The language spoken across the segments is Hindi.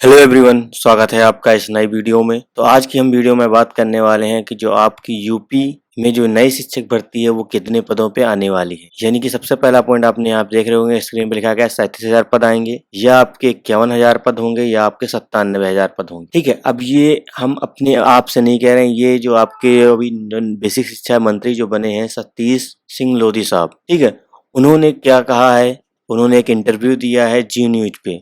हेलो एवरीवन, स्वागत है आपका इस नई वीडियो में। तो आज की हम वीडियो में बात करने वाले हैं कि जो आपकी यूपी में जो नई शिक्षक भर्ती है वो कितने पदों पे आने वाली है। यानी कि सबसे पहला पॉइंट आपने यहाँ देख रहे होंगे, स्क्रीन पे लिखा गया 37,000 पद आएंगे, या आपके 51,000 पद होंगे, या आपके 97,000 पद होंगे। ठीक है, अब ये हम अपने आप से नहीं कह रहे हैं, ये जो आपके अभी बेसिक शिक्षा मंत्री जो बने हैं सतीश सिंह लोधी साहब, ठीक है, उन्होंने क्या कहा है, उन्होंने एक इंटरव्यू दिया है जी न्यूज पे।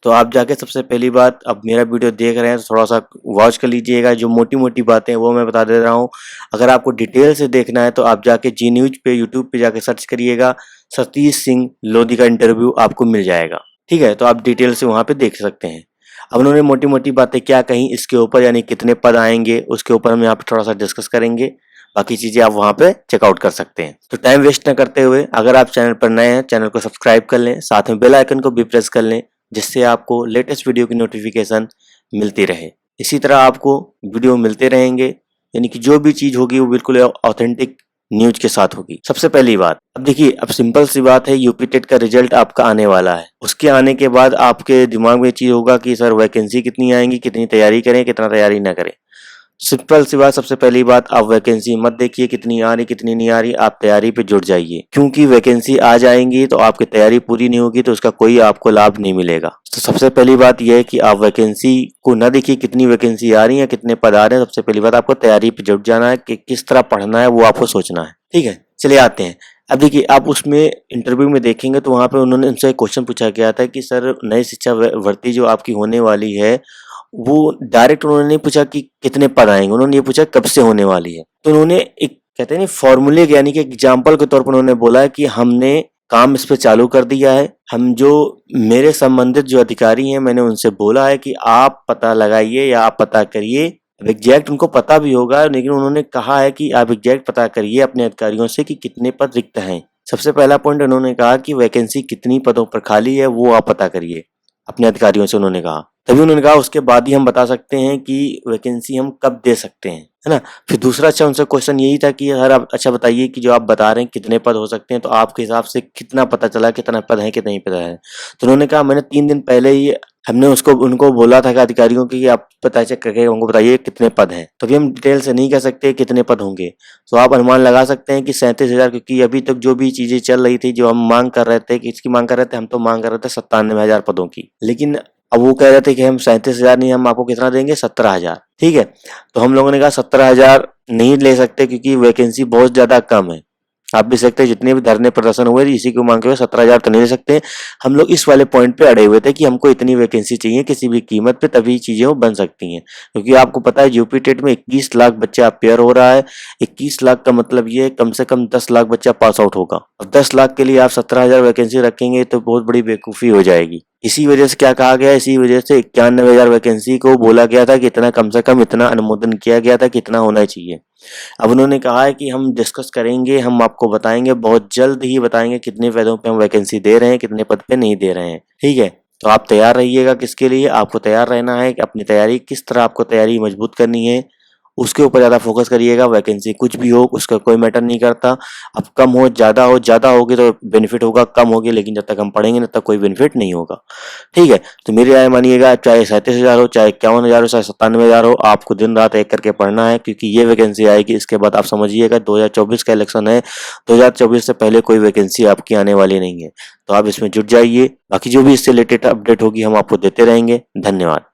तो आप जाके सबसे पहली बात, अब मेरा वीडियो देख रहे हैं तो थोड़ा सा वॉच कर लीजिएगा। जो मोटी मोटी बातें हैं वो मैं बता दे रहा हूँ। अगर आपको डिटेल से देखना है तो आप जाके जी न्यूज पे यूट्यूब पे जाके सर्च करिएगा, सतीश सिंह लोधी का इंटरव्यू आपको मिल जाएगा। ठीक है, तो आप डिटेल से वहाँ पे देख सकते हैं। अब उन्होंने मोटी मोटी बातें क्या कही इसके ऊपर, यानी कितने पद आएंगे उसके ऊपर हम यहाँ पे थोड़ा सा डिस्कस करेंगे। बाकी चीजें आप वहाँ पे चेकआउट कर सकते हैं। तो टाइम वेस्ट न करते हुए, अगर आप चैनल पर नए हैं, चैनल को सब्सक्राइब कर लें, साथ में बेल आइकन को भी प्रेस कर लें, जिससे आपको लेटेस्ट वीडियो की नोटिफिकेशन मिलती रहे। इसी तरह आपको वीडियो मिलते रहेंगे, यानी कि जो भी चीज होगी वो बिल्कुल ऑथेंटिक न्यूज के साथ होगी। सबसे पहली बात, अब देखिए, अब सिंपल सी बात है, यूपी टेट का रिजल्ट आपका आने वाला है। उसके आने के बाद आपके दिमाग में चीज होगा कि सर वैकेंसी कितनी आएंगी, कितनी तैयारी करें, कितना तैयारी ना करें। सिंपल सी बात, सबसे पहली बात, आप वैकेंसी मत देखिए कितनी आ रही कितनी नहीं आ रही, आप तैयारी पे जुट जाइए। क्योंकि वैकेंसी आ जाएंगी तो आपकी तैयारी पूरी नहीं होगी तो उसका कोई आपको लाभ नहीं मिलेगा। तो सबसे पहली बात यह है कि आप वैकेंसी को न देखिए कितनी वैकेंसी आ रही है, कितने पद आ रहे हैं। सबसे पहली बात, आपको तैयारी पे जुट जाना है कि किस तरह पढ़ना है वो आपको सोचना है। ठीक है, चलिए आते हैं। अब देखिए, आप उसमें इंटरव्यू में देखेंगे तो वहां पे उन्होंने उनसे एक क्वेश्चन पूछा गया था कि सर नई शिक्षा भर्ती जो आपकी होने वाली है वो डायरेक्ट उन्होंने नहीं पूछा कि कितने पद आएंगे, उन्होंने ये पूछा कब से होने वाली है। तो उन्होंने एक कहते हैं फॉर्मूले यानी कि एग्जाम्पल के तौर पर उन्होंने बोला है कि हमने काम इस पे चालू कर दिया है। हम जो मेरे संबंधित जो अधिकारी हैं मैंने उनसे बोला है कि आप पता लगाइए या आप पता करिए। एग्जैक्ट उनको पता भी होगा, लेकिन उन्होंने कहा है कि आप एग्जैक्ट पता करिए अपने अधिकारियों से कि कितने पद रिक्त हैं। सबसे पहला पॉइंट उन्होंने कहा कि वैकेंसी कितनी पदों पर खाली है वो आप पता करिए अपने अधिकारियों से, उन्होंने कहा। तभी उन्होंने कहा उसके बाद ही हम बता सकते हैं कि वैकेंसी हम कब दे सकते हैं, है ना। फिर दूसरा अच्छा उनसे क्वेश्चन यही था कि सर आप अच्छा बताइए कि जो आप बता रहे हैं कितने पद हो सकते हैं, तो आपके हिसाब से कितना पता चला कितना पद है कितना नहीं पता है। तो उन्होंने कहा मैंने 3 दिन पहले ही हमने उनको बोला था कि अधिकारियों की आप पता चेक करके हमको बताइए कितने पद हैं। तो अभी हम डिटेल से नहीं कह सकते कितने पद होंगे। तो आप अनुमान लगा सकते हैं कि 37,000, क्योंकि अभी तक जो भी चीजें चल रही थी, जो हम मांग कर रहे थे, किसकी मांग कर रहे थे, हम तो मांग कर रहे थे 97,000 पदों की। लेकिन अब वो कह रहे थे कि हम 37,000 नहीं, हम आपको कितना देंगे, 17,000। ठीक है, तो हम लोगों ने कहा 17,000 नहीं ले सकते क्योंकि वैकेंसी बहुत ज्यादा कम है। आप भी सकते हैं जितने भी धरने प्रदर्शन हुए इसी को मांग के 17,000 तो नहीं ले सकते। हम लोग इस वाले पॉइंट पे अड़े हुए थे कि हमको इतनी वैकेंसी चाहिए किसी भी कीमत पे, तभी चीजें वो बन सकती हैं। क्योंकि आपको पता है यूपी टेट में 21 लाख बच्चा अपेयर हो रहा है। 21 लाख का मतलब ये कम से कम 10 लाख बच्चा पास आउट होगा। अब 10 लाख के लिए आप 17,000 वैकेंसी रखेंगे तो बहुत बड़ी बेवकूफी हो जाएगी। इसी वजह से क्या कहा गया, इसी वजह से 91,000 वैकेंसी को बोला गया था कि इतना कम से कम इतना अनुमोदन किया गया था कि इतना होना चाहिए। अब उन्होंने कहा है कि हम डिस्कस करेंगे, हम आपको बताएंगे, बहुत जल्द ही बताएंगे कितने पदों पे हम वैकेंसी दे रहे हैं, कितने पद पे नहीं दे रहे हैं। ठीक है, तो आप तैयार रहिएगा। किसके लिए आपको तैयार रहना है कि अपनी तैयारी किस तरह आपको तैयारी मजबूत करनी है, उसके ऊपर ज्यादा फोकस करिएगा। वैकेंसी कुछ भी हो उसका कोई मैटर नहीं करता। अब कम हो, ज्यादा होगी तो बेनिफिट होगा, कम होगी लेकिन जब तक हम पढ़ेंगे तब तक कोई बेनिफिट नहीं होगा। ठीक है, तो मेरी राय मानिएगा, चाहे 37,000 हो, चाहे 51,000 हो, चाहे 97,000 हो, आपको दिन रात एक करके पढ़ना है, क्योंकि ये वैकेंसी आएगी। इसके बाद आप समझिएगा 2024 का इलेक्शन है, 2024 से पहले कोई वैकेंसी आपकी आने वाली नहीं है। तो आप इसमें जुट जाइए। बाकी जो भी इससे रिलेटेड अपडेट होगी हम आपको देते रहेंगे। धन्यवाद।